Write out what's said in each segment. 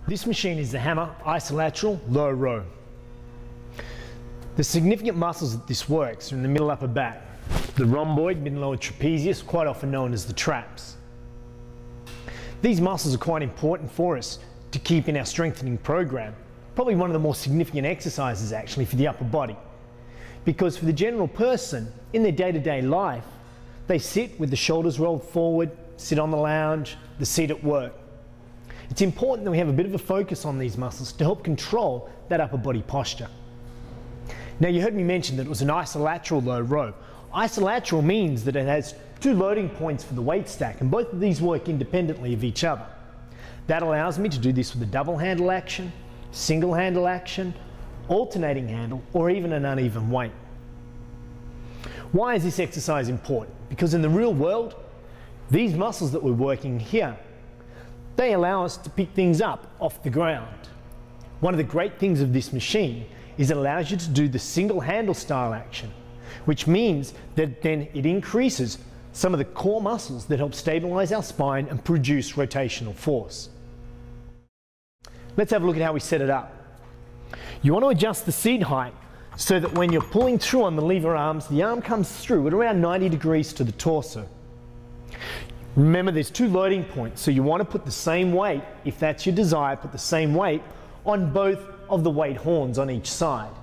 This machine is the HAMMR Isolateral Low Row. The significant muscles that this works are in the middle upper back, the rhomboid, mid and lower trapezius, quite often known as the traps. These muscles are quite important for us to keep in our strengthening program, probably one of the more significant exercises actually for the upper body. Because for the general person, in their day-to-day life, they sit with the shoulders rolled forward, sit on the lounge, the seat at work. It's important that we have a bit of a focus on these muscles to help control that upper body posture. Now, you heard me mention that it was an isolateral low row. Isolateral means that it has two loading points for the weight stack, and both of these work independently of each other. That allows me to do this with a double handle action, single handle action, alternating handle, or even an uneven weight. Why is this exercise important? Because in the real world, these muscles that we're working here, they allow us to pick things up off the ground. One of the great things of this machine is it allows you to do the single handle style action, which means that then it increases some of the core muscles that help stabilize our spine and produce rotational force. Let's have a look at how we set it up. You want to adjust the seat height so that when you're pulling through on the lever arms, the arm comes through at around 90 degrees to the torso. Remember, there's two loading points, so you want to put the same weight, if that's your desire, put the same weight on both of the weight horns on each side.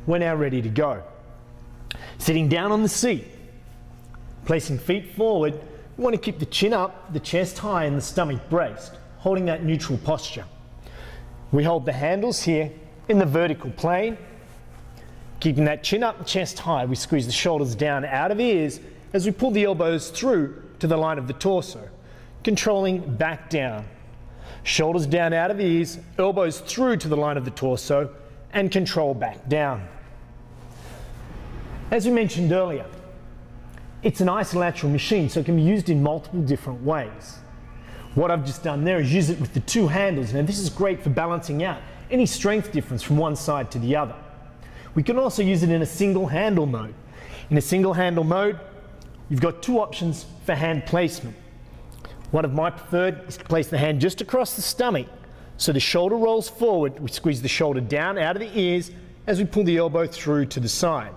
We're now ready to go. Sitting down on the seat, placing feet forward, you want to keep the chin up, the chest high, and the stomach braced, holding that neutral posture. We hold the handles here in the vertical plane, keeping that chin up and chest high. We squeeze the shoulders down out of ears as we pull the elbows through to the line of the torso, controlling back down. Shoulders down out of ears, elbows through to the line of the torso, and control back down. As we mentioned earlier, it's an isolateral machine, so it can be used in multiple different ways. What I've just done there is use it with the two handles. Now, this is great for balancing out any strength difference from one side to the other. We can also use it in a single handle mode. In a single handle mode, you've got two options for hand placement. One of my preferred is to place the hand just across the stomach, so the shoulder rolls forward. We squeeze the shoulder down out of the ears as we pull the elbow through to the side.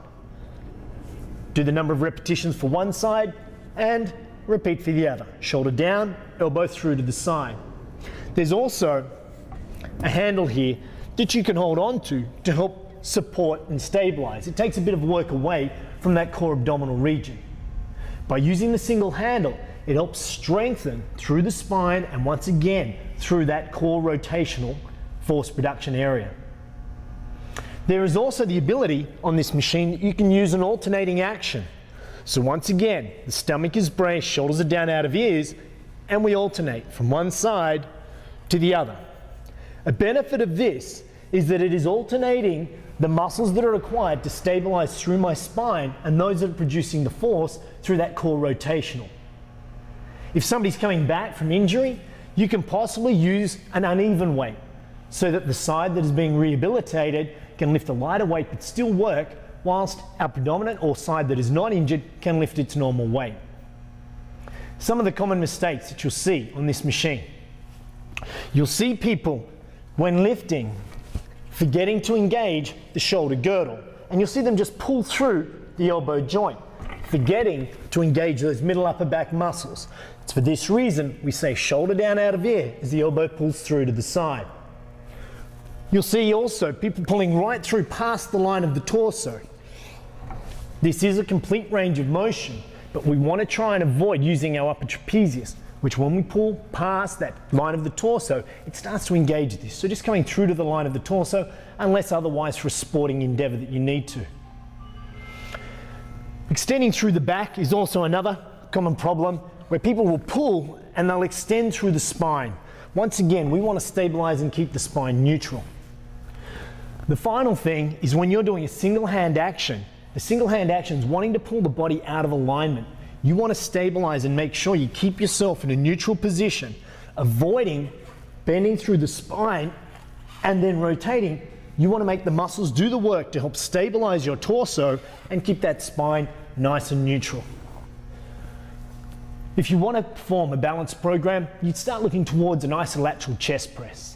Do the number of repetitions for one side and repeat for the other. Shoulder down, elbow through to the side. There's also a handle here that you can hold on to help support and stabilize. It takes a bit of work away from that core abdominal region. By using the single handle, it helps strengthen through the spine and once again through that core rotational force production area. There is also the ability on this machine that you can use an alternating action. So once again, the stomach is braced, shoulders are down out of ears, and we alternate from one side to the other. A benefit of this is that it is alternating the muscles that are required to stabilize through my spine and those that are producing the force through that core rotational. If somebody's coming back from injury, you can possibly use an uneven weight so that the side that is being rehabilitated can lift a lighter weight but still work, whilst our predominant or side that is not injured can lift its normal weight. Some of the common mistakes that you'll see on this machine. You'll see people when lifting forgetting to engage the shoulder girdle, and you'll see them just pull through the elbow joint, forgetting to engage those middle upper back muscles. It's for this reason we say shoulder down out of ear as the elbow pulls through to the side. You'll see also people pulling right through past the line of the torso. This is a complete range of motion, but we want to try and avoid using our upper trapezius, which when we pull past that line of the torso, it starts to engage this. So just coming through to the line of the torso, unless otherwise for a sporting endeavor that you need to. Extending through the back is also another common problem where people will pull and they'll extend through the spine. Once again, we want to stabilize and keep the spine neutral. The final thing is when you're doing a single hand action, the single hand action is wanting to pull the body out of alignment. You want to stabilize and make sure you keep yourself in a neutral position, avoiding bending through the spine and then rotating. You want to make the muscles do the work to help stabilize your torso and keep that spine nice and neutral. If you want to perform a balance program, you'd start looking towards an isolateral chest press.